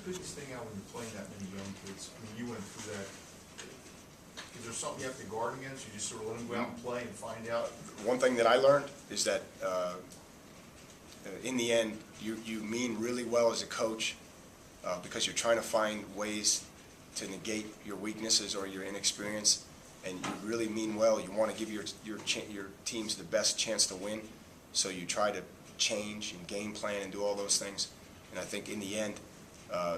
the biggest thing out when you're playing that many young kids? I mean, you went through that. Is there something you have to guard against? You just sort of let them go out and play and find out? One thing that I learned is that in the end, you mean really well as a coach because you're trying to find ways to negate your weaknesses or your inexperience, and you really mean well. You want to give your teams the best chance to win, so you try to change and game plan and do all those things. And I think in the end,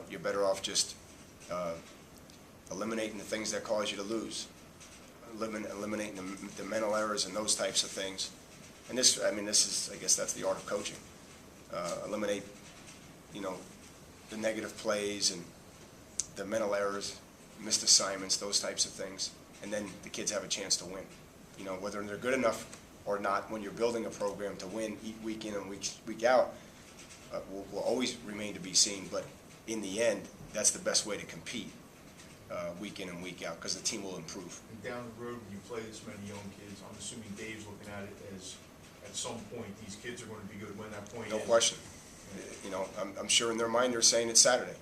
you're better off just eliminating the things that cause you to lose, eliminating the mental errors and those types of things. And this is, I guess that's the art of coaching. Eliminate, the negative plays and the mental errors, missed assignments, those types of things. And then the kids have a chance to win. Whether they're good enough or not, when you're building a program to win week in and week out, will always remain to be seen. But in the end, that's the best way to compete week in and week out, because the team will improve. And down the road, when you play this many young kids, I'm assuming Dave's looking at it as, at some point, these kids are going to be good when that point No is. question. I'm sure in their mind they're saying it's Saturday.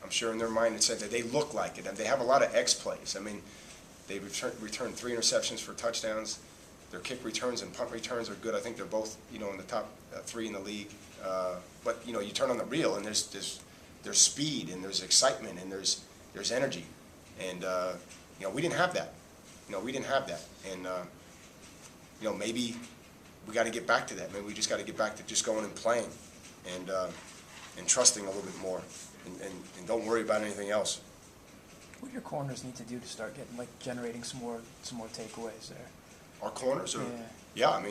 I'm sure in their mind it's that they look like it, and they have a lot of X plays. I mean, they returned 3 interceptions for touchdowns. Their kick returns and punt returns are good. I think they're both, in the top 3 in the league. But you turn on the reel, and there's speed, and there's excitement, and there's energy, and we didn't have that. We didn't have that, and maybe we got to get back to that. Maybe we just got to get back to just going and playing, and trusting a little bit more, and don't worry about anything else. What do your corners need to do to start generating some more takeaways there? Our corners are, yeah.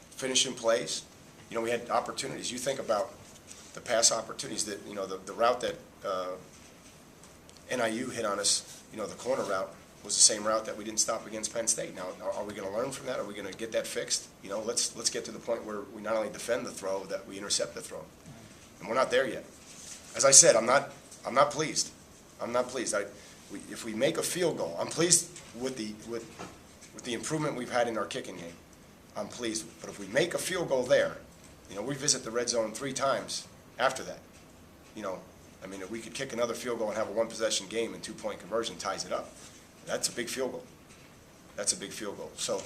Finishing plays. We had opportunities. You think about the pass opportunities that, the route that NIU hit on us, the corner route was the same route that we didn't stop against Penn State. Now, are we going to learn from that? Are we going to get that fixed? Let's get to the point where we not only defend the throw, that we intercept the throw. And we're not there yet. As I said, I'm not pleased. I'm not pleased. If we make a field goal, I'm pleased with the improvement we've had in our kicking game. I'm pleased. But if we make a field goal there, we visit the red zone 3 times after that. If we could kick another field goal and have a 1-possession game and 2-point conversion ties it up, that's a big field goal. That's a big field goal. So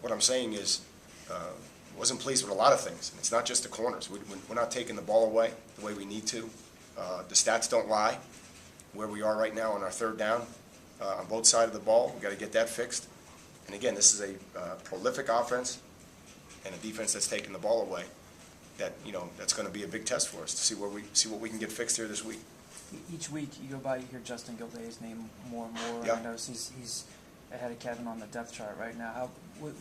what I'm saying is, wasn't pleased with a lot of things. And it's not just the corners. We're not taking the ball away the way we need to. The stats don't lie. Where we are right now on our 3rd down on both sides of the ball, we've got to get that fixed. And again, this is a prolific offense and a defense that's taking the ball away. That's going to be a big test for us to see what we can get fixed here this week. Each week you go by, you hear Justin Gilday's name more and more. Yeah. I notice he's ahead of Kevin on the depth chart right now.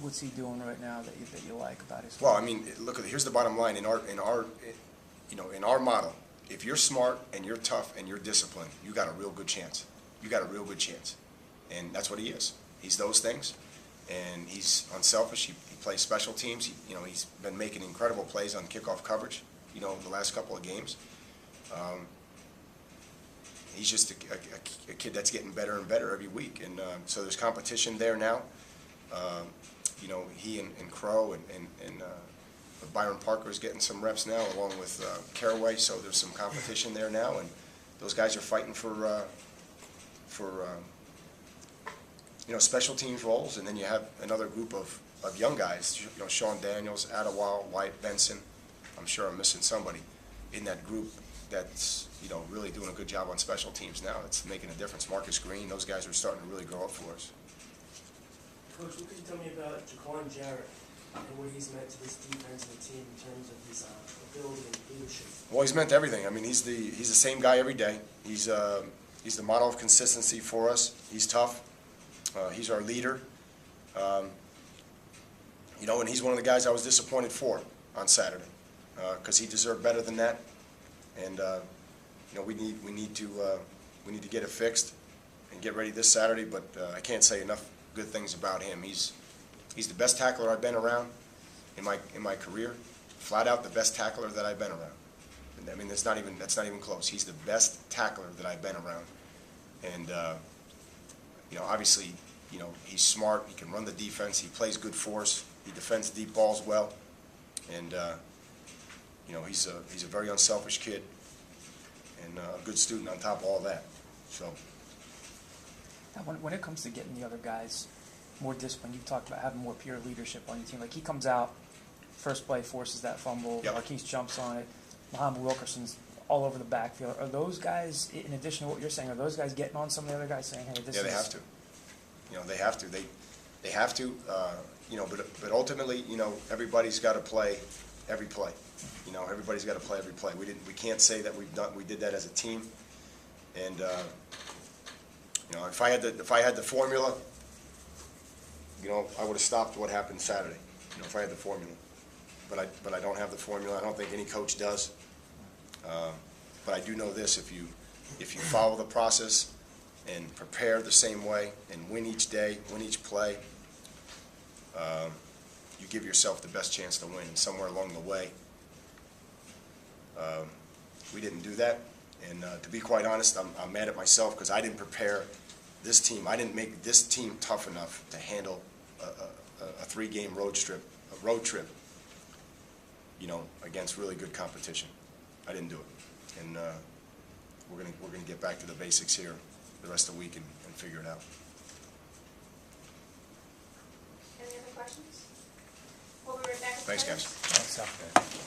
What's he doing right now that you like about his game? Well, look, here's the bottom line in our model. If you're smart and you're tough and you're disciplined, you got a real good chance. You got a real good chance, and that's what he is. He's those things, and he's unselfish. He plays special teams. He's been making incredible plays on kickoff coverage. The last couple of games. He's just a kid that's getting better and better every week, and so there's competition there now. He and Crow and Byron Parker is getting some reps now, along with Caraway. So there's some competition there now, and those guys are fighting for special teams roles. And then you have another group of young guys. Sean Daniels, Adewale, Wyatt Benson. I'm sure I'm missing somebody in that group that's really doing a good job on special teams now. It's making a difference. Marcus Green, those guys are starting to really grow up for us. Coach, what could you tell me about Jaquan Jarrett and what he's meant to this defense and the team in terms of his ability and leadership? Well, he's meant everything. He's the same guy every day. He's the model of consistency for us. He's tough. He's our leader. And he's one of the guys I was disappointed for on Saturday because he deserved better than that. And we need to get it fixed and get ready this Saturday. But I can't say enough good things about him. He's the best tackler I've been around in my career. Flat out the best tackler that I've been around. That's not even close. He's the best tackler that I've been around. And obviously, he's smart. He can run the defense. He plays good force. He defends deep balls well. And he's a very unselfish kid. and a good student on top of all that. So, Now, when it comes to getting the other guys more disciplined, you've talked about having more peer leadership on your team. Like, he comes out, first play, forces that fumble, Yep. Marquise jumps on it, Muhammad Wilkerson's all over the backfield. Are those guys, in addition to what you're saying, are those guys getting on some of the other guys saying, hey, this yeah, is... they have to. You know, they have to. They have to, you know, but ultimately, you know, everybody's got to play every play. You know, everybody's got to play every play. We can't say that we did that as a team. And, you know, if I had the formula, you know, I would have stopped what happened Saturday, you know, if I had the formula. But I don't have the formula. I don't think any coach does. But I do know this, if you follow the process and prepare the same way and win each day, win each play, you give yourself the best chance to win. And somewhere along the way, we didn't do that. And to be quite honest, I'm mad at myself because I didn't prepare this team. I didn't make this team tough enough to handle a 3-game road trip, you know, against really good competition. I didn't do it. And we're gonna get back to the basics here the rest of the week and figure it out. Any other questions? We'll be right back. Thanks, guys. Thanks, Sal.